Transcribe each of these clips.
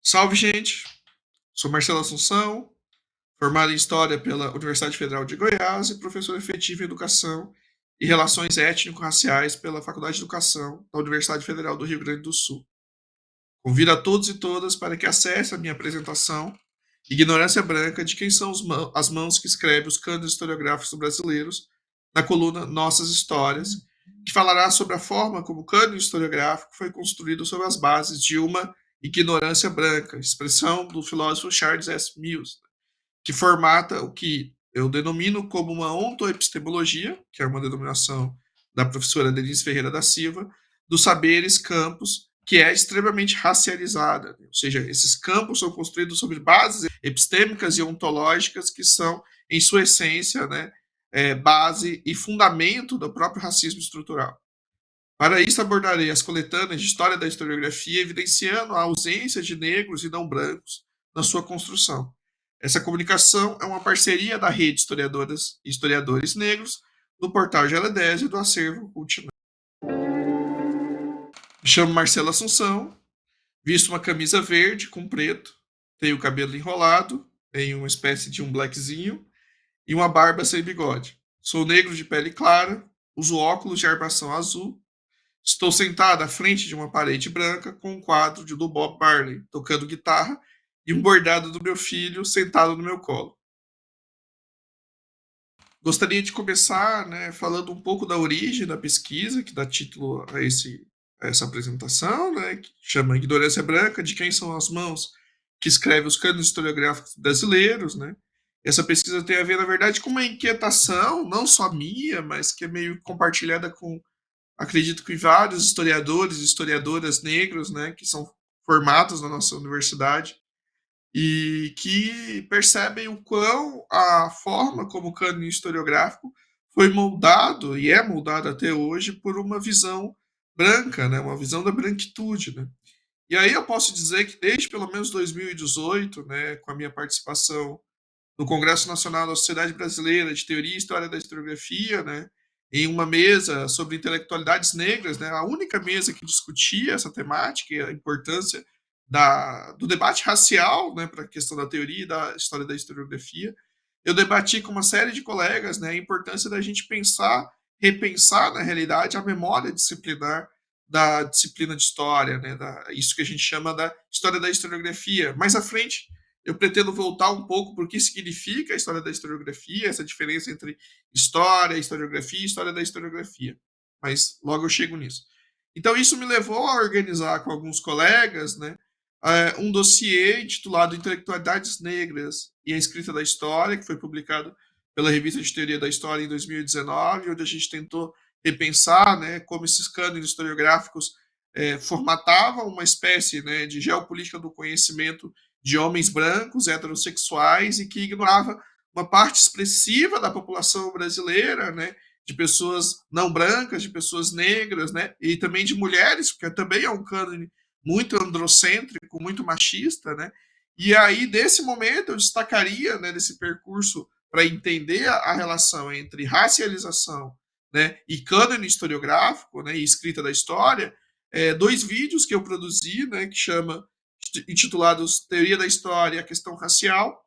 Salve, gente! Sou Marcelo Assunção, formado em História pela Universidade Federal de Goiás e professor efetivo em Educação e Relações Étnico-Raciais pela Faculdade de Educação da Universidade Federal do Rio Grande do Sul. Convido a todos e todas para que acessem a minha apresentação Ignorância Branca de quem são as mãos que escrevem os cânones historiográficos brasileiros, na coluna Nossas Histórias, que falará sobre a forma como o cânone historiográfico foi construído sobre as bases de uma ignorância branca, expressão do filósofo Charles S. Mills, que formata o que eu denomino como uma ontoepistemologia, que é uma denominação da professora Denise Ferreira da Silva, dos saberes campos, que é extremamente racializada. Ou seja, esses campos são construídos sobre bases epistêmicas e ontológicas que são, em sua essência, né, base e fundamento do próprio racismo estrutural. Para isso, abordarei as coletâneas de história da historiografia, evidenciando a ausência de negros e não brancos na sua construção. Essa comunicação é uma parceria da Rede Historiadoras e Historiadores Negros, do portal GL10 e do acervo Cultinar. Me chamo Marcelo Assunção, visto uma camisa verde com preto, tenho o cabelo enrolado, tenho uma espécie de um blackzinho e uma barba sem bigode. Sou negro de pele clara, uso óculos de armação azul. Estou sentado à frente de uma parede branca com um quadro do Bob Marley tocando guitarra e um bordado do meu filho sentado no meu colo. Gostaria de começar, né, falando um pouco da origem da pesquisa, que dá título a essa apresentação, né, que chama Ignorância Branca, de quem são as mãos que escreve os cânones historiográficos brasileiros. Né? Essa pesquisa tem a ver, na verdade, com uma inquietação, não só minha, mas que é meio compartilhada com, acredito que vários historiadores e historiadoras negros, né, que são formados na nossa universidade e que percebem o quão a forma como o cânone historiográfico foi moldado e é moldado até hoje por uma visão branca, né, uma visão da branquitude, né. E aí eu posso dizer que desde pelo menos 2018, né, com a minha participação no Congresso Nacional da Sociedade Brasileira de Teoria e História da Historiografia, né, em uma mesa sobre intelectualidades negras, né, a única mesa que discutia essa temática e a importância do debate racial, né, para a questão da teoria e da história da historiografia. Eu debati com uma série de colegas, né, a importância da gente pensar, repensar, na realidade, a memória disciplinar da disciplina de história, né, isso que a gente chama da história da historiografia. Mais à frente, eu pretendo voltar um pouco por que significa a história da historiografia, essa diferença entre história, historiografia e história da historiografia. Mas logo eu chego nisso. Então isso me levou a organizar com alguns colegas, né, um dossiê intitulado Intelectualidades Negras e a Escrita da História, que foi publicado pela Revista de Teoria da História em 2019, onde a gente tentou repensar, né, como esses cânones historiográficos formatavam uma espécie, né, de geopolítica do conhecimento de homens brancos, heterossexuais, e que ignorava uma parte expressiva da população brasileira, né, de pessoas não brancas, de pessoas negras, né, e também de mulheres, porque também é um cânone muito androcêntrico, muito machista, né, e aí, desse momento, eu destacaria, né, desse percurso para entender a relação entre racialização, né, e cânone historiográfico, né, e escrita da história, dois vídeos que eu produzi, né, que chama intitulados Teoria da História e a Questão Racial,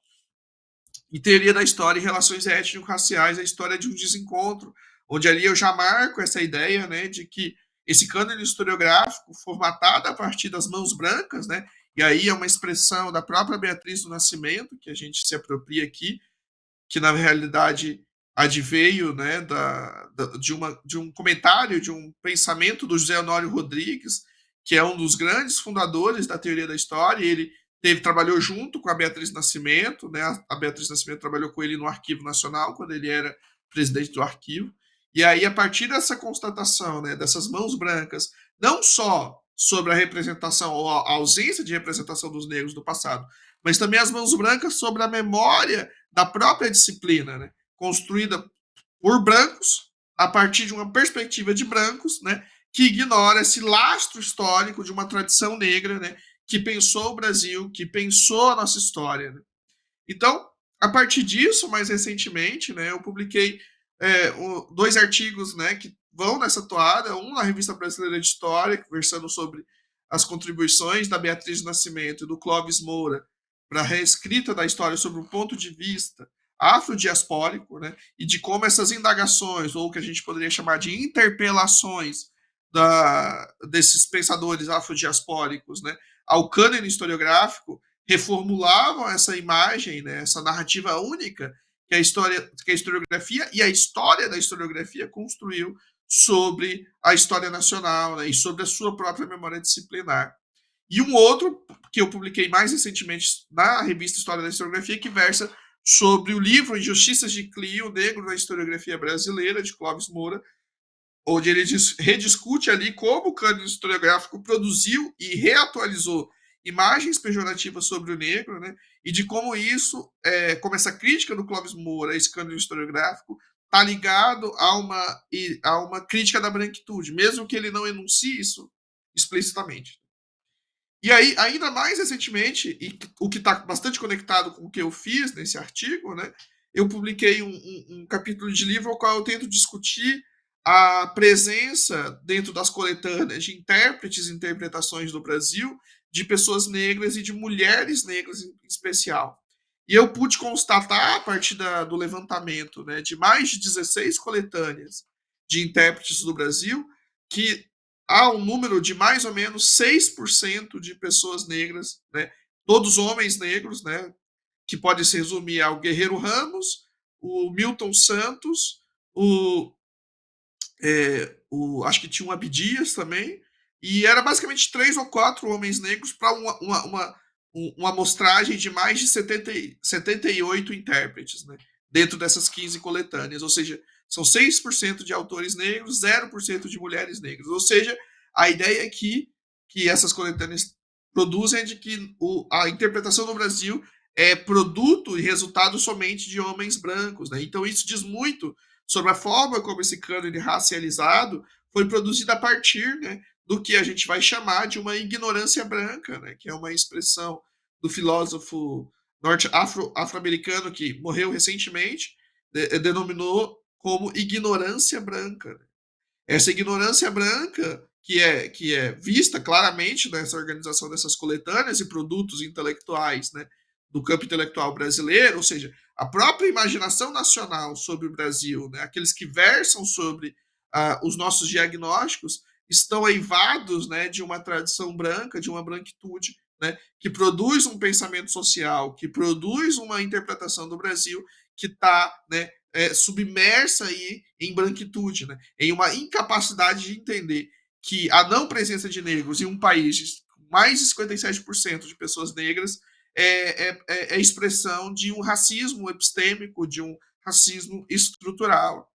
e Teoria da História e Relações Étnico-Raciais, a história de um desencontro, onde ali eu já marco essa ideia, né, de que esse cânone historiográfico, formatado a partir das mãos brancas, né, e aí é uma expressão da própria Beatriz do Nascimento, que a gente se apropria aqui, que na realidade adveio, né, de um comentário, de um pensamento do José Honório Rodrigues, que é um dos grandes fundadores da teoria da história. Ele trabalhou junto com a Beatriz Nascimento, né, a Beatriz Nascimento trabalhou com ele no Arquivo Nacional, quando ele era presidente do arquivo, e aí a partir dessa constatação, né, dessas mãos brancas, não só sobre a representação ou a ausência de representação dos negros do passado, mas também as mãos brancas sobre a memória da própria disciplina, né, construída por brancos, a partir de uma perspectiva de brancos, né, que ignora esse lastro histórico de uma tradição negra, né, que pensou o Brasil, que pensou a nossa história. Né? Então, a partir disso, mais recentemente, né, eu publiquei dois artigos, né, que vão nessa toada, um na Revista Brasileira de História, versando sobre as contribuições da Beatriz Nascimento e do Clóvis Moura para a reescrita da história sobre um ponto de vista afrodiaspórico, né, e de como essas indagações, ou o que a gente poderia chamar de interpelações desses pensadores afrodiaspóricos, né, ao cânone historiográfico, reformulavam essa imagem, né, essa narrativa única que a historiografia e a história da historiografia construiu sobre a história nacional, né, e sobre a sua própria memória disciplinar. E um outro que eu publiquei mais recentemente na revista História da Historiografia, que versa sobre o livro Injustiças de Clio, Negro na Historiografia Brasileira, de Clóvis Moura, onde ele rediscute ali como o cânone historiográfico produziu e reatualizou imagens pejorativas sobre o negro, né? E de como isso, como essa crítica do Clóvis Moura a esse cânone historiográfico, está ligado a uma crítica da branquitude, mesmo que ele não enuncie isso explicitamente. E aí, ainda mais recentemente, e o que está bastante conectado com o que eu fiz nesse artigo, né, eu publiquei um capítulo de livro ao qual eu tento discutir a presença dentro das coletâneas de intérpretes e interpretações do Brasil de pessoas negras e de mulheres negras em especial. E eu pude constatar, a partir do levantamento, né, de mais de 16 coletâneas de intérpretes do Brasil, que há um número de mais ou menos 6% de pessoas negras, né, todos homens negros, né, que pode se resumir ao Guerreiro Ramos, o Milton Santos, acho que tinha um Abdias também, e era basicamente 3 ou 4 homens negros para uma amostragem de mais de 78 intérpretes, né, dentro dessas 15 coletâneas, ou seja, são 6% de autores negros, 0% de mulheres negras, ou seja, a ideia é que essas coletâneas produzem é de que a interpretação no Brasil é produto e resultado somente de homens brancos, né? Então isso diz muito sobre a forma como esse cânone racializado foi produzido a partir, né, do que a gente vai chamar de uma ignorância branca, né, que é uma expressão do filósofo afro-americano que morreu recentemente, denominou como ignorância branca. Né? Essa ignorância branca, que é vista claramente nessa organização dessas coletâneas e produtos intelectuais, né, do campo intelectual brasileiro, ou seja, a própria imaginação nacional sobre o Brasil, né, aqueles que versam sobre os nossos diagnósticos, estão eivados, né, de uma tradição branca, de uma branquitude, né, que produz um pensamento social, que produz uma interpretação do Brasil que está, né, submersa aí em branquitude, né? Em uma incapacidade de entender que a não presença de negros em um país com mais de 57% de pessoas negras é expressão de um racismo epistêmico, de um racismo estrutural.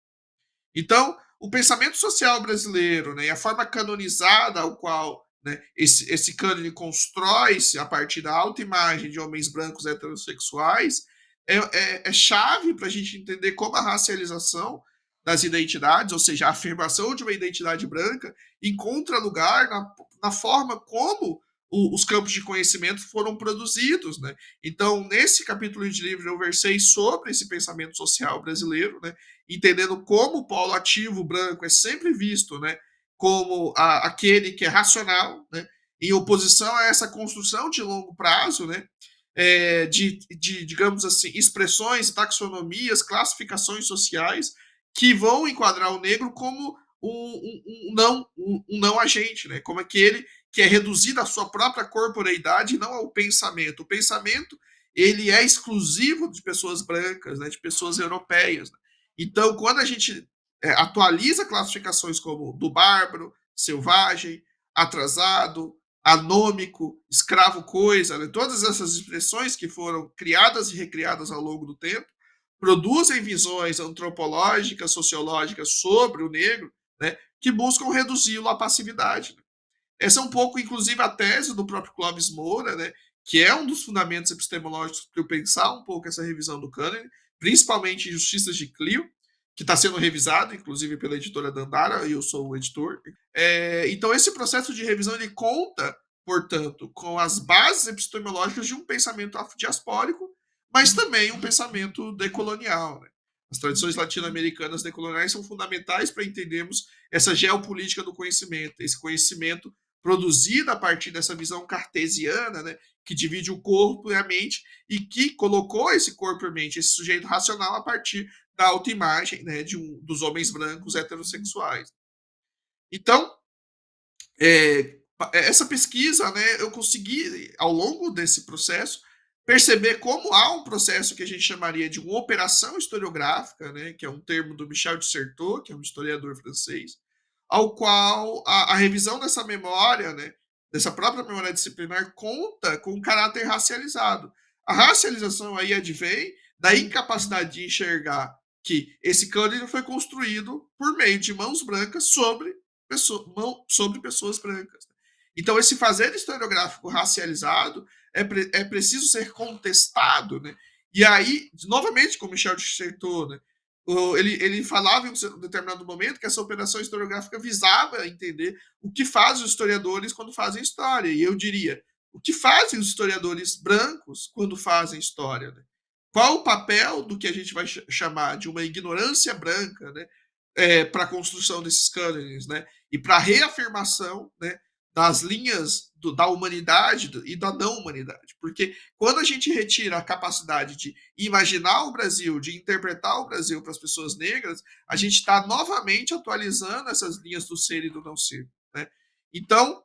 Então, o pensamento social brasileiro, né, e a forma canonizada ao qual, né, esse cânone constrói-se a partir da autoimagem de homens brancos heterossexuais é chave para a gente entender como a racialização das identidades, ou seja, a afirmação de uma identidade branca, encontra lugar na forma como os campos de conhecimento foram produzidos. Né? Então, nesse capítulo de livro, eu versei sobre esse pensamento social brasileiro, né? Entendendo como o polo ativo branco é sempre visto, né, como aquele que é racional, né, em oposição a essa construção de longo prazo, né, digamos assim, expressões, taxonomias, classificações sociais que vão enquadrar o negro como um não agente, né, como aquele que é reduzido à sua própria corporeidade e não ao pensamento. O pensamento ele é exclusivo de pessoas brancas, né, de pessoas europeias. Né? Então, quando a gente atualiza classificações como do bárbaro, selvagem, atrasado, anômico, escravo coisa, né? Todas essas expressões que foram criadas e recriadas ao longo do tempo, produzem visões antropológicas, sociológicas sobre o negro, né, que buscam reduzi-lo à passividade. Né? Essa é um pouco, inclusive, a tese do próprio Clóvis Moura, né, que é um dos fundamentos epistemológicos para eu pensar um pouco essa revisão do cânone, principalmente em Justiças de Clio, que está sendo revisado, inclusive pela editora Dandara, e eu sou o editor. Então, esse processo de revisão ele conta, portanto, com as bases epistemológicas de um pensamento afrodiaspórico, mas também um pensamento decolonial. Né? As tradições latino-americanas decoloniais são fundamentais para entendermos essa geopolítica do conhecimento, esse conhecimento produzido a partir dessa visão cartesiana, né, que divide o corpo e a mente, e que colocou esse corpo e a mente, esse sujeito racional, a partir da autoimagem, né, dos homens brancos heterossexuais. Então, essa pesquisa, né, eu consegui, ao longo desse processo, perceber como há um processo que a gente chamaria de uma operação historiográfica, né, que é um termo do Michel de Certeau, que é um historiador francês, ao qual a revisão dessa memória, né, dessa própria memória disciplinar, conta com um caráter racializado. A racialização aí advém da incapacidade de enxergar que esse cânone foi construído por meio de mãos brancas sobre pessoas brancas. Então, esse fazer historiográfico racializado é preciso ser contestado, né? E aí, novamente, como Michel de Certeau, né? Ele falava em um determinado momento que essa operação historiográfica visava entender o que fazem os historiadores quando fazem história. E eu diria, o que fazem os historiadores brancos quando fazem história? Né? Qual o papel do que a gente vai chamar de uma ignorância branca, né? Para a construção desses cânones, né? E para a reafirmação, né, das linhas da humanidade e da não humanidade. Porque quando a gente retira a capacidade de imaginar o Brasil, de interpretar o Brasil para as pessoas negras, a gente está novamente atualizando essas linhas do ser e do não ser. Né? Então,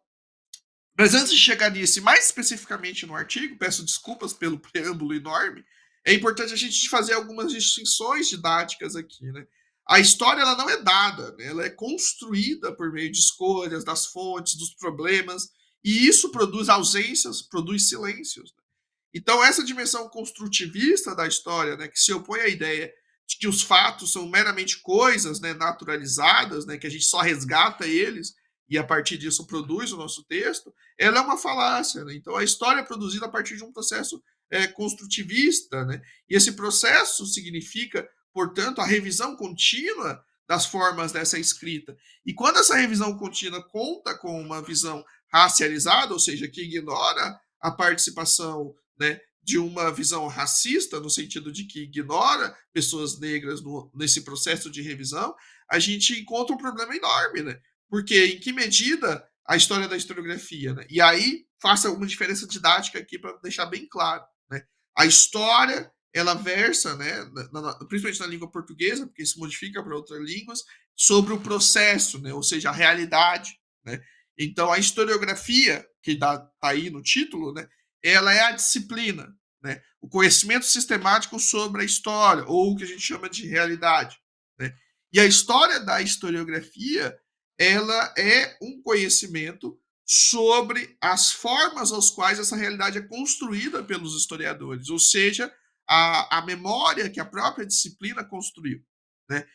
mas antes de chegar nisso, e mais especificamente no artigo, peço desculpas pelo preâmbulo enorme, é importante a gente fazer algumas distinções didáticas aqui, né? A história ela não é dada, né? Ela é construída por meio de escolhas, das fontes, dos problemas, e isso produz ausências, produz silêncios. Né? Então, essa dimensão construtivista da história, né, que se opõe à ideia de que os fatos são meramente coisas, né, naturalizadas, né, que a gente só resgata eles e a partir disso produz o nosso texto, ela é uma falácia. Né? Então, a história é produzida a partir de um processo construtivista, né? E esse processo significa, portanto, a revisão contínua das formas dessa escrita. E quando essa revisão contínua conta com uma visão racializada, ou seja, que ignora a participação, né, de uma visão racista, no sentido de que ignora pessoas negras nesse processo de revisão, a gente encontra um problema enorme, né? Porque em que medida a história da historiografia, né? E aí faça uma diferença didática aqui para deixar bem claro, né? A história ela versa, né, principalmente na língua portuguesa, porque isso modifica para outras línguas, sobre o processo, né? Ou seja, a realidade, né? Então a historiografia que está aí no título, né? Ela é a disciplina, né? O conhecimento sistemático sobre a história, ou o que a gente chama de realidade. Né? E a história da historiografia, ela é um conhecimento sobre as formas às quais essa realidade é construída pelos historiadores, ou seja, a memória que a própria disciplina construiu. Né?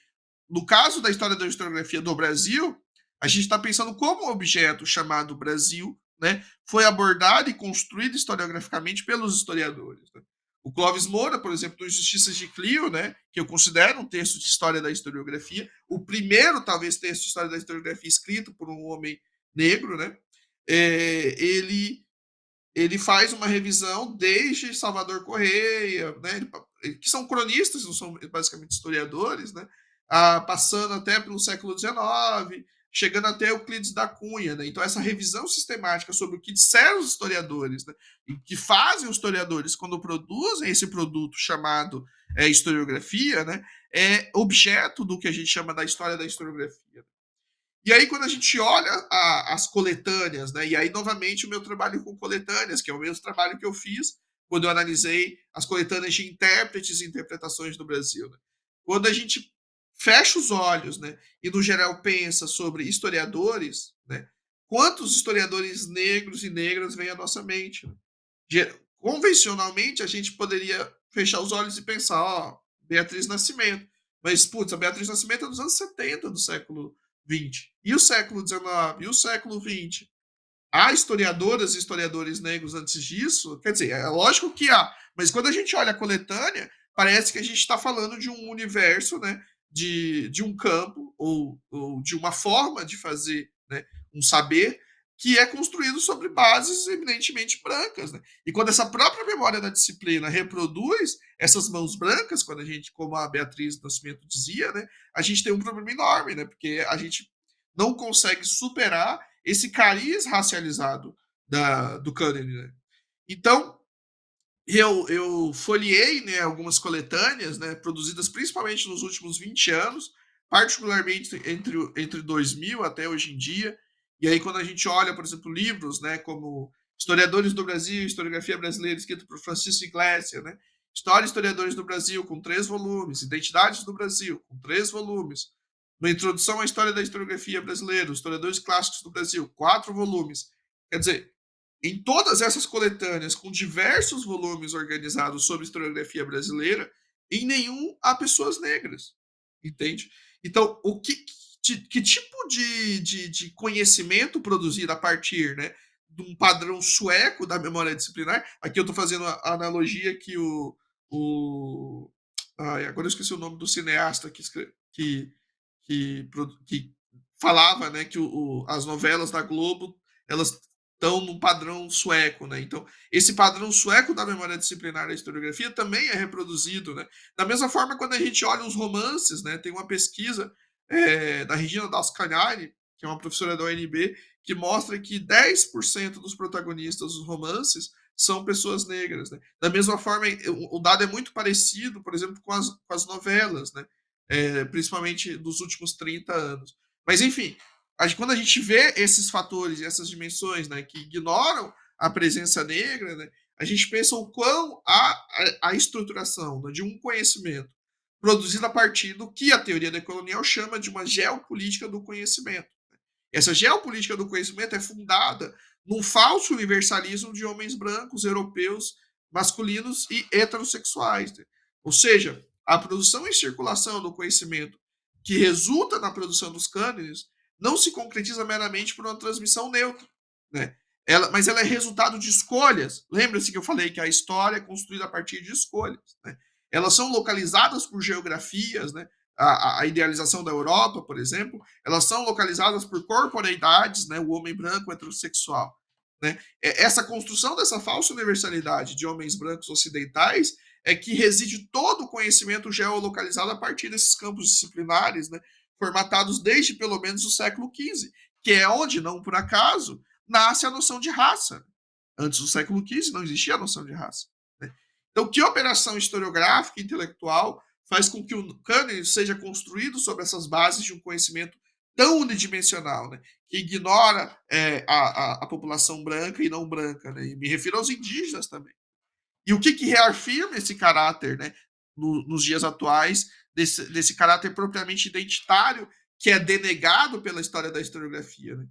No caso da história da historiografia do Brasil, a gente está pensando como um objeto chamado Brasil, né, foi abordado e construído historiograficamente pelos historiadores. Né? O Clóvis Moura, por exemplo, do Injustiças de Clio, né, que eu considero um texto de história da historiografia, o primeiro, talvez, texto de história da historiografia escrito por um homem negro, né, ele faz uma revisão desde Salvador Correia, né, que são cronistas, não são basicamente historiadores, né, passando até pelo século XIX, chegando até Euclides da Cunha. Né? Então, essa revisão sistemática sobre o que disseram os historiadores, né, e o que fazem os historiadores quando produzem esse produto chamado historiografia, né, é objeto do que a gente chama da história da historiografia. E aí, quando a gente olha as coletâneas, né, e aí, novamente, o meu trabalho com coletâneas, que é o mesmo trabalho que eu fiz quando eu analisei as coletâneas de intérpretes e interpretações do Brasil. Né? Quando a gente fecha os olhos, né, e, no geral, pensa sobre historiadores, né, quantos historiadores negros e negras vêm à nossa mente? Né? Convencionalmente, a gente poderia fechar os olhos e pensar, ó, Beatriz Nascimento. Mas, putz, a Beatriz Nascimento é dos anos 70 do século XX. E o século XIX? E o século XX? Há historiadoras e historiadores negros antes disso? Quer dizer, é lógico que há. Mas quando a gente olha a coletânea, parece que a gente está falando de um universo, né, de um campo ou de uma forma de fazer, né, um saber que é construído sobre bases eminentemente brancas, né? E quando essa própria memória da disciplina reproduz essas mãos brancas, quando a gente, como a Beatriz Nascimento dizia, né, a gente tem um problema enorme, né? Porque a gente não consegue superar esse cariz racializado do cânone, né? Então, eu folheei, né, algumas coletâneas, né, produzidas principalmente nos últimos 20 anos, particularmente entre 2000 até hoje em dia. E aí, quando a gente olha, por exemplo, livros, né, como Historiadores do Brasil, Historiografia Brasileira, escrito por Francisco Iglesias, né, História e Historiadores do Brasil, com 3 volumes, Identidades do Brasil, com 3 volumes, uma introdução à história da historiografia brasileira, Historiadores Clássicos do Brasil, 4 volumes. Quer dizer, em todas essas coletâneas, com diversos volumes organizados sobre historiografia brasileira, em nenhum há pessoas negras, entende? Então, que tipo de conhecimento produzido a partir, né, de um padrão sueco da memória disciplinar? Aqui eu estou fazendo a analogia que ai, agora eu esqueci o nome do cineasta que falava, né, que as novelas da Globo elas estão num padrão sueco, né? Então, esse padrão sueco da memória disciplinar da historiografia também é reproduzido, né? Da mesma forma, quando a gente olha os romances, né? Tem uma pesquisa da Regina Dascanari, que é uma professora da UNB, que mostra que 10% dos protagonistas dos romances são pessoas negras, né? Da mesma forma, o dado é muito parecido, por exemplo, com as novelas, né? Principalmente dos últimos 30 anos. Mas, enfim, quando a gente vê esses fatores e essas dimensões, né, que ignoram a presença negra, né, a gente pensa o quão a estruturação, né, de um conhecimento produzido a partir do que a teoria decolonial chama de uma geopolítica do conhecimento. Essa geopolítica do conhecimento é fundada num falso universalismo de homens brancos, europeus, masculinos e heterossexuais. Né? Ou seja, a produção e circulação do conhecimento que resulta na produção dos cânones não se concretiza meramente por uma transmissão neutra, né? Mas ela é resultado de escolhas. Lembra-se que eu falei que a história é construída a partir de escolhas. Né? Elas são localizadas por geografias, né? A idealização da Europa, por exemplo, elas são localizadas por corporeidades, né? O homem branco heterossexual. Né? Essa construção dessa falsa universalidade de homens brancos ocidentais é que reside todo o conhecimento geolocalizado a partir desses campos disciplinares, né? Formatados desde pelo menos o século XV, que é onde, não por acaso, nasce a noção de raça. Antes do século XV não existia a noção de raça. Né? Então, que operação historiográfica e intelectual faz com que o cânone seja construído sobre essas bases de um conhecimento tão unidimensional, né? Que ignora a população branca e não branca, né? E me refiro aos indígenas também. E o que reafirma esse caráter, né, nos dias atuais, desse caráter propriamente identitário que é denegado pela história da historiografia. Né?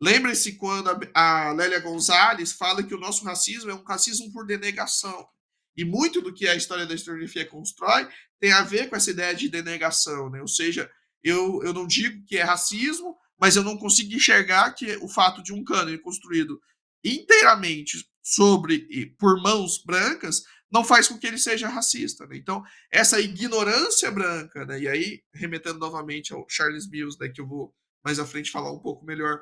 Lembre-se quando a Lélia Gonzalez fala que o nosso racismo é um racismo por denegação. E muito do que a história da historiografia constrói tem a ver com essa ideia de denegação. Né? Ou seja, eu não digo que é racismo, mas eu não consigo enxergar que o fato de um cânone construído inteiramente sobre e por mãos brancas não faz com que ele seja racista. Né? Então, essa ignorância branca, né? E aí, remetendo novamente ao Charles Mills, né, que eu vou mais à frente falar um pouco melhor,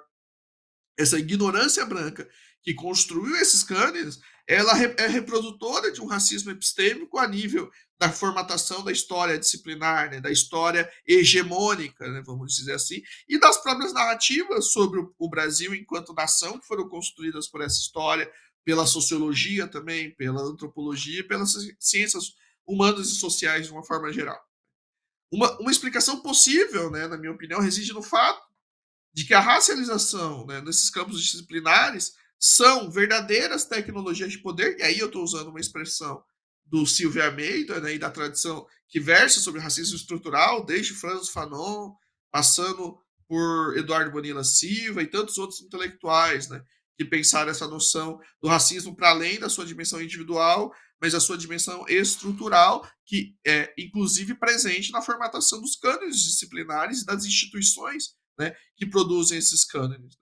essa ignorância branca que construiu esses cânones, ela é reprodutora de um racismo epistêmico a nível da formatação da história disciplinar, né, da história hegemônica, né, vamos dizer assim, e das próprias narrativas sobre o Brasil enquanto nação que foram construídas por essa história, pela sociologia também, pela antropologia e pelas ciências humanas e sociais de uma forma geral. Uma explicação possível, né, na minha opinião, reside no fato de que a racialização, né, nesses campos disciplinares são verdadeiras tecnologias de poder, e aí eu estou usando uma expressão do Silvio Almeida, né, e da tradição que versa sobre racismo estrutural, desde Franz Fanon, passando por Eduardo Bonilla Silva e tantos outros intelectuais, né, que pensaram essa noção do racismo para além da sua dimensão individual, mas a sua dimensão estrutural, que é inclusive presente na formatação dos cânones disciplinares e das instituições, né, que produzem esses cânones.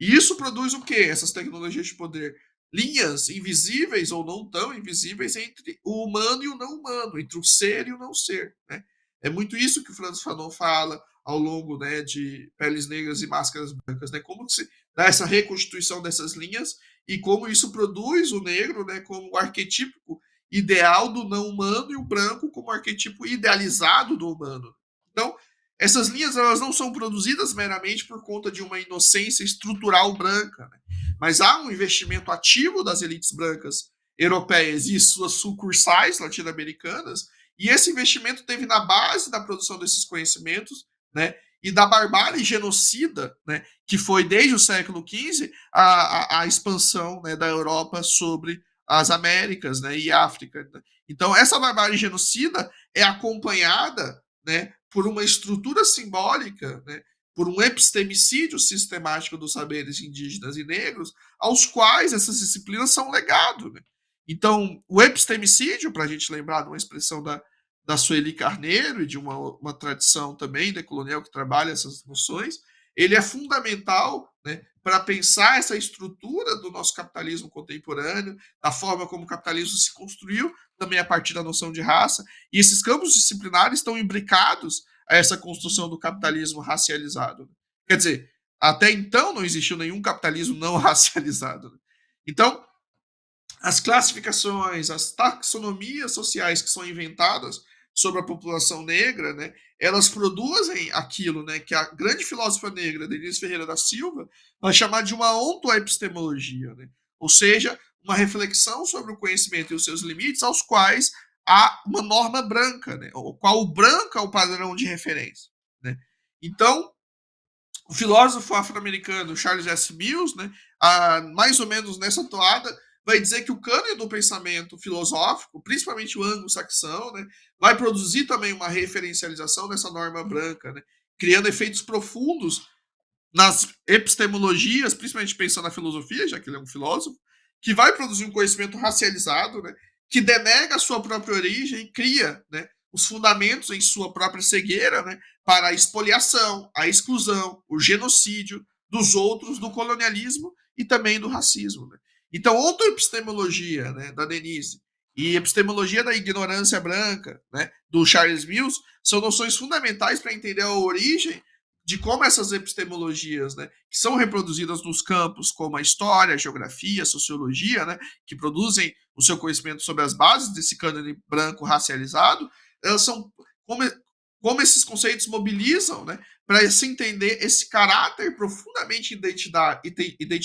E isso produz o quê? Essas tecnologias de poder. Linhas invisíveis ou não tão invisíveis entre o humano e o não humano, entre o ser e o não ser. Né? É muito isso que o Franz Fanon fala ao longo, né, de Peles Negras e Máscaras Brancas, né, como se dá essa reconstituição dessas linhas e como isso produz o negro, né, como o arquetipo ideal do não humano e o branco como arquetipo idealizado do humano. Então, essas linhas elas não são produzidas meramente por conta de uma inocência estrutural branca, né? Mas há um investimento ativo das elites brancas europeias e suas sucursais latino-americanas, e esse investimento teve na base da produção desses conhecimentos, né, e da barbárie genocida, né, que foi desde o século XV a expansão, né, da Europa sobre as Américas, né, e África. Né? Então, essa barbárie genocida é acompanhada, né, por uma estrutura simbólica, né, por um epistemicídio sistemático dos saberes indígenas e negros, aos quais essas disciplinas são legado. Né? Então, o epistemicídio, para a gente lembrar de uma expressão da Sueli Carneiro e de uma tradição também decolonial que trabalha essas noções, ele é fundamental, né, para pensar essa estrutura do nosso capitalismo contemporâneo, da forma como o capitalismo se construiu, também a partir da noção de raça, e esses campos disciplinares estão imbricados a essa construção do capitalismo racializado. Quer dizer, até então não existiu nenhum capitalismo não racializado. Então, as classificações, as taxonomias sociais que são inventadas sobre a população negra, né, elas produzem aquilo, né, que a grande filósofa negra, Denise Ferreira da Silva, vai chamar de uma ontoepistemologia, né? Ou seja, uma reflexão sobre o conhecimento e os seus limites, aos quais há uma norma branca, né, o qual o branco é o padrão de referência. Né? Então, o filósofo afro-americano Charles S. Mills, né, mais ou menos nessa toada, vai dizer que o cânone do pensamento filosófico, principalmente o anglo-saxão, né, vai produzir também uma referencialização dessa norma branca, né, criando efeitos profundos nas epistemologias, principalmente pensando na filosofia, já que ele é um filósofo, que vai produzir um conhecimento racializado, né, que denega a sua própria origem e cria, né, os fundamentos em sua própria cegueira, né, para a expoliação, a exclusão, o genocídio dos outros, do colonialismo e também do racismo. Né. Então, outra epistemologia, né, da Denise e epistemologia da ignorância branca, né, do Charles Mills, são noções fundamentais para entender a origem de como essas epistemologias, né, que são reproduzidas nos campos como a história, a geografia, a sociologia, né, que produzem o seu conhecimento sobre as bases desse cânone branco racializado, elas são como esses conceitos mobilizam, né, para se entender esse caráter profundamente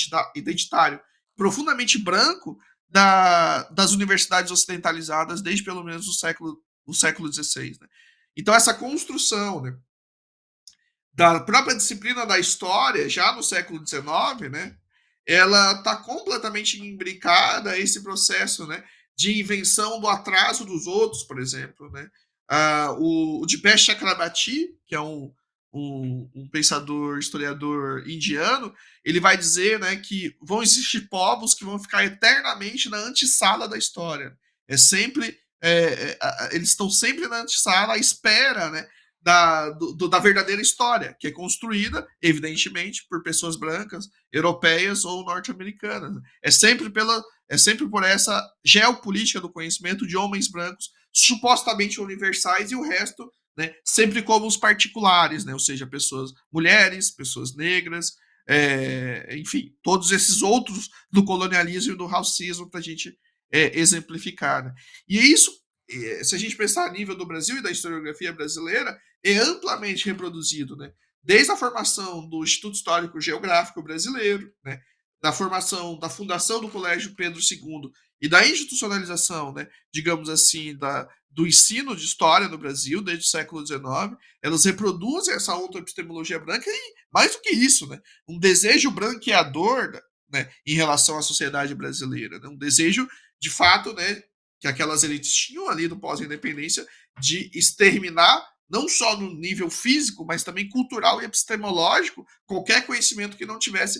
identitário, profundamente branco das universidades ocidentalizadas desde pelo menos o século XVI. Né? Então essa construção, né, da própria disciplina da história, já no século XIX, né, ela está completamente imbricada a esse processo, né, de invenção do atraso dos outros, por exemplo. Né? O Dipesh Chakrabarti, que é um pensador, historiador indiano, ele vai dizer, né, que vão existir povos que vão ficar eternamente na antessala da história. É sempre eles estão sempre na antessala à espera, né, da verdadeira história, que é construída, evidentemente, por pessoas brancas, europeias ou norte-americanas. É sempre por essa geopolítica do conhecimento de homens brancos supostamente universais e o resto, né, sempre como os particulares, né, ou seja, pessoas mulheres, pessoas negras, enfim, todos esses outros do colonialismo e do racismo para a gente exemplificar. Né? E isso, se a gente pensar a nível do Brasil e da historiografia brasileira, é amplamente reproduzido, né? Desde a formação do Instituto Histórico Geográfico Brasileiro, né? Da formação, da fundação do Colégio Pedro II e da institucionalização, né? Digamos assim, do ensino de história no Brasil desde o século XIX, elas reproduzem essa autoepistemologia branca e, mais do que isso, né? Um desejo branqueador, né? Em relação à sociedade brasileira, né? Um desejo, de fato, né? Que aquelas elites tinham ali no pós-independência de exterminar não só no nível físico, mas também cultural e epistemológico, qualquer conhecimento que não tivesse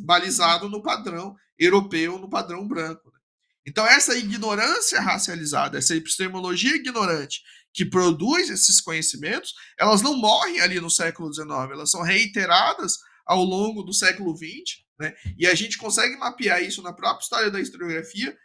balizado no padrão europeu, no padrão branco. Né? Então, essa ignorância racializada, essa epistemologia ignorante que produz esses conhecimentos, elas não morrem ali no século XIX, elas são reiteradas ao longo do século XX, né? E a gente consegue mapear isso na própria história da historiografia,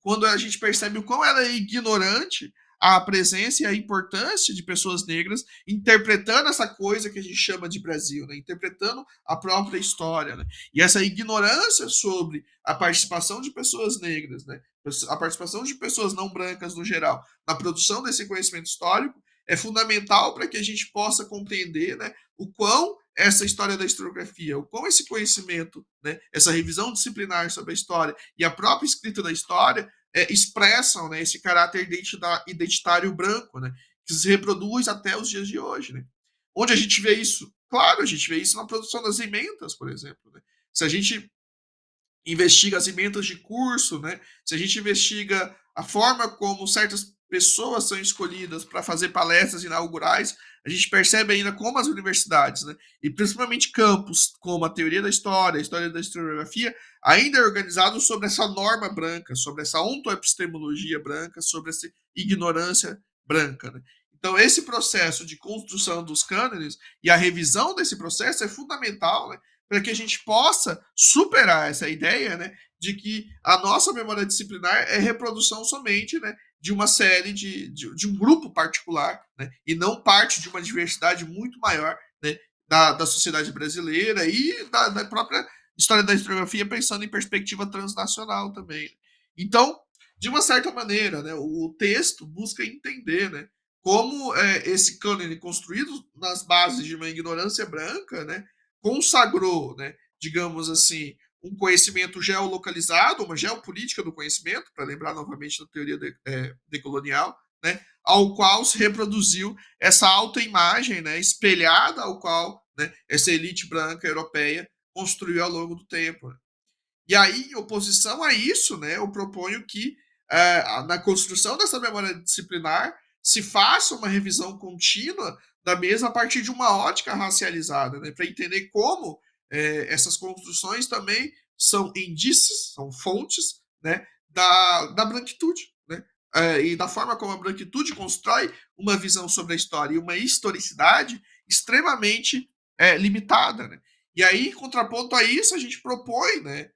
quando a gente percebe o quão ela é ignorante a presença e a importância de pessoas negras interpretando essa coisa que a gente chama de Brasil, né? Interpretando a própria história. Né? E essa ignorância sobre a participação de pessoas negras, né? A participação de pessoas não brancas no geral na produção desse conhecimento histórico é fundamental para que a gente possa compreender, né, o quão essa história da historiografia, o quão esse conhecimento, né, essa revisão disciplinar sobre a história e a própria escrita da história expressam, né, esse caráter identitário branco, né, que se reproduz até os dias de hoje. Né. Onde a gente vê isso? Claro, a gente vê isso na produção das emendas, por exemplo. Né. Se a gente investiga as emendas de curso, né? Se a gente investiga a forma como certas pessoas são escolhidas para fazer palestras inaugurais, a gente percebe ainda como as universidades, né, e principalmente campos como a teoria da história, a história da historiografia, ainda é organizado sobre essa norma branca, sobre essa ontoepistemologia branca, sobre essa ignorância branca. Né? Então, esse processo de construção dos cânones e a revisão desse processo é fundamental, né, para que a gente possa superar essa ideia, né, de que a nossa memória disciplinar é reprodução somente, né, de uma série de um grupo particular, né, e não parte de uma diversidade muito maior, né, da sociedade brasileira e da própria história da historiografia, pensando em perspectiva transnacional também. Então, de uma certa maneira, né, o texto busca entender, né, como esse cânone construído nas bases de uma ignorância branca, né, consagrou, né, digamos assim, um conhecimento geolocalizado, uma geopolítica do conhecimento, para lembrar novamente da teoria decolonial, né, ao qual se reproduziu essa autoimagem, né, espelhada ao qual, né, essa elite branca europeia construiu ao longo do tempo. Né. E aí, em oposição a isso, né, eu proponho que na construção dessa memória disciplinar se faça uma revisão contínua da mesma a partir de uma ótica racializada, né, para entender como essas construções também são indícios, são fontes, né, da branquitude, né, e da forma como a branquitude constrói uma visão sobre a história e uma historicidade extremamente limitada. Né. E aí, em contraponto a isso, a gente propõe, né,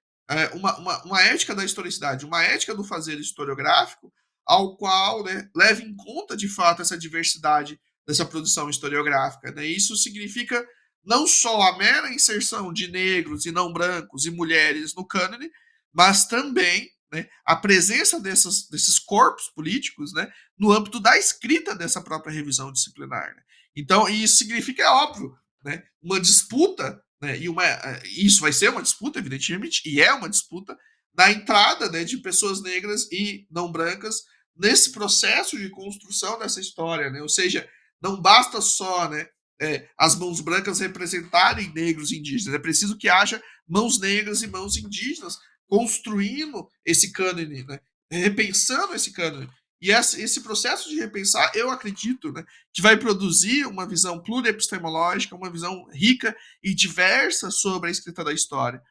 uma ética da historicidade, uma ética do fazer historiográfico, ao qual, né, leva em conta de fato essa diversidade dessa produção historiográfica. Né? Isso significa não só a mera inserção de negros e não brancos e mulheres no cânone, mas também, né, a presença desses corpos políticos, né, no âmbito da escrita dessa própria revisão disciplinar. Né? Então, isso significa, é óbvio, né, uma disputa, né, isso vai ser uma disputa, evidentemente, e é uma disputa na entrada, né, de pessoas negras e não brancas nesse processo de construção dessa história. Né? Ou seja, não basta só, né, as mãos brancas representarem negros e indígenas, é preciso que haja mãos negras e mãos indígenas construindo esse cânone, né, repensando esse cânone. E esse processo de repensar, eu acredito, né, que vai produzir uma visão pluriepistemológica, uma visão rica e diversa sobre a escrita da história.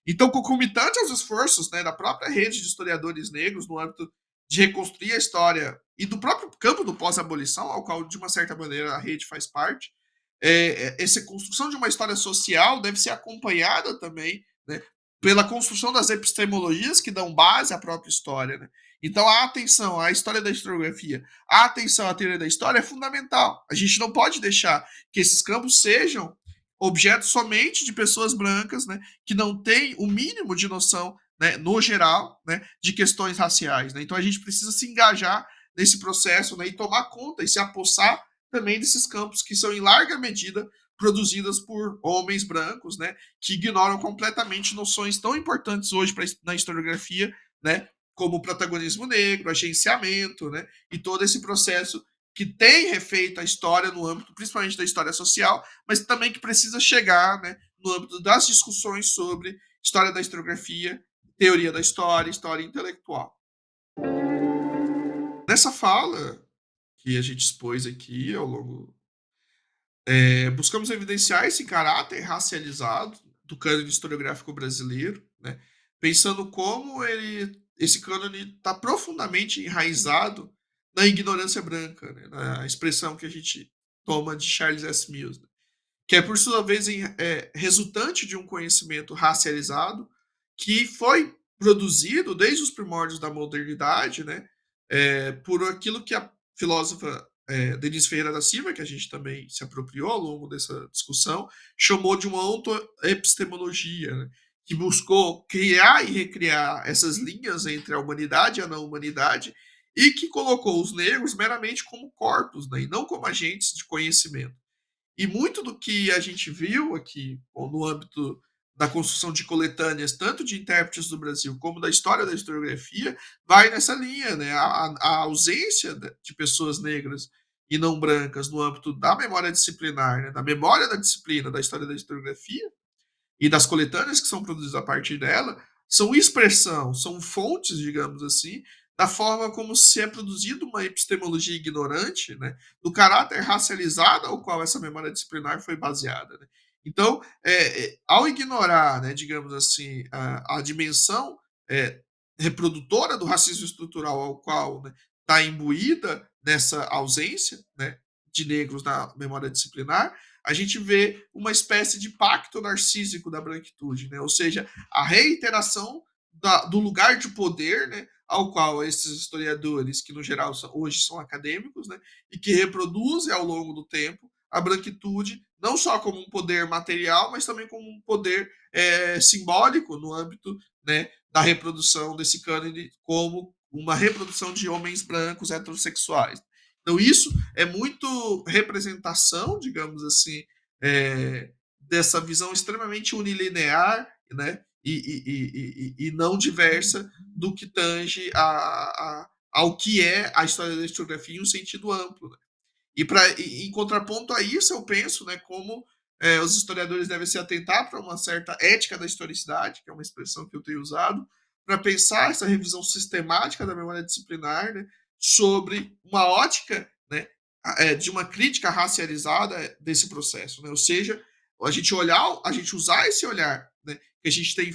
Então, concomitante aos esforços, né, da própria rede de historiadores negros no âmbito de reconstruir a história e do próprio campo do pós-abolição, ao qual, de uma certa maneira, a rede faz parte, essa construção de uma história social deve ser acompanhada também, né, pela construção das epistemologias que dão base à própria história. Né? Então, a atenção à história da historiografia, a atenção à teoria da história é fundamental. A gente não pode deixar que esses campos sejam objeto somente de pessoas brancas, né, que não têm o mínimo de noção, né, no geral, né, de questões raciais. Né? Então a gente precisa se engajar nesse processo, né, e tomar conta e se apossar também desses campos que são em larga medida produzidas por homens brancos, né, que ignoram completamente noções tão importantes hoje na historiografia, né, como o protagonismo negro, agenciamento, né, e todo esse processo que tem refeito a história no âmbito, principalmente da história social, mas também que precisa chegar, né, no âmbito das discussões sobre história da historiografia, teoria da história, história intelectual. Nessa fala que a gente expôs aqui ao longo, buscamos evidenciar esse caráter racializado do cânone historiográfico brasileiro, né, pensando como esse cânone está profundamente enraizado na ignorância branca, né, na expressão que a gente toma de Charles S. Mills, né, que é, por sua vez, resultante de um conhecimento racializado que foi produzido desde os primórdios da modernidade, né, por aquilo que filósofa Denise Ferreira da Silva, que a gente também se apropriou ao longo dessa discussão, chamou de uma ontoepistemologia, né, que buscou criar e recriar essas linhas entre a humanidade e a não humanidade, e que colocou os negros meramente como corpos, né, e não como agentes de conhecimento. E muito do que a gente viu aqui no âmbito da construção de coletâneas, tanto de intérpretes do Brasil como da história da historiografia, vai nessa linha, né? A ausência de pessoas negras e não brancas no âmbito da memória disciplinar, né? Da memória da disciplina da história da historiografia, e das coletâneas que são produzidas a partir dela, são expressão, são fontes, digamos assim, da forma como se é produzida uma epistemologia ignorante, né, do caráter racializado ao qual essa memória disciplinar foi baseada. Né. Então, ao ignorar, né, digamos assim, a dimensão é, reprodutora do racismo estrutural ao qual está imbuída nessa ausência, né, de negros na memória disciplinar, a gente vê uma espécie de pacto narcísico da branquitude, né? Ou seja, a reiteração do lugar de poder, né, ao qual esses historiadores, que no geral hoje são acadêmicos, né, e que reproduzem ao longo do tempo a branquitude, não só como um poder material, mas também como um poder simbólico no âmbito, né, da reprodução desse cânone como uma reprodução de homens brancos heterossexuais. Então, isso é muito representação, digamos assim, dessa visão extremamente unilinear, né, e não diversa do que tange ao que é a história da historiografia em um sentido amplo. Né? Em contraponto a isso, eu penso, né, como os historiadores devem se atentar para uma certa ética da historicidade, que é uma expressão que eu tenho usado, para pensar essa revisão sistemática da memória disciplinar, né, sobre uma ótica, né, de uma crítica racializada desse processo, né? Ou seja, a gente usar esse olhar, né, que a gente tem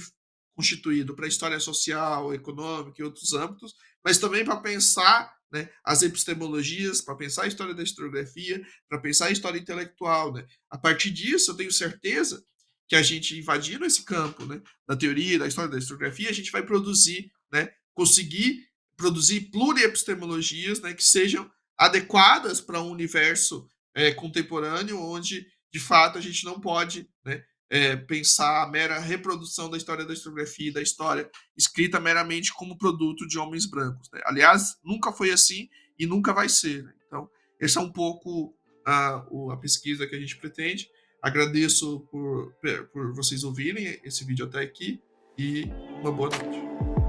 constituído para a história social, econômica e outros âmbitos, mas também para pensar, né, as epistemologias, para pensar a história da historiografia, para pensar a história intelectual. Né? A partir disso, eu tenho certeza que a gente invadindo esse campo, né, da teoria, da história da historiografia, a gente vai produzir, né, conseguir produzir pluriepistemologias, né, que sejam adequadas para um universo contemporâneo, onde de fato a gente não pode, né, pensar a mera reprodução da história da historiografia e da história escrita meramente como produto de homens brancos. Né? Aliás, nunca foi assim e nunca vai ser. Né? Então, essa é um pouco a pesquisa que a gente pretende. Agradeço por vocês ouvirem esse vídeo até aqui e uma boa noite.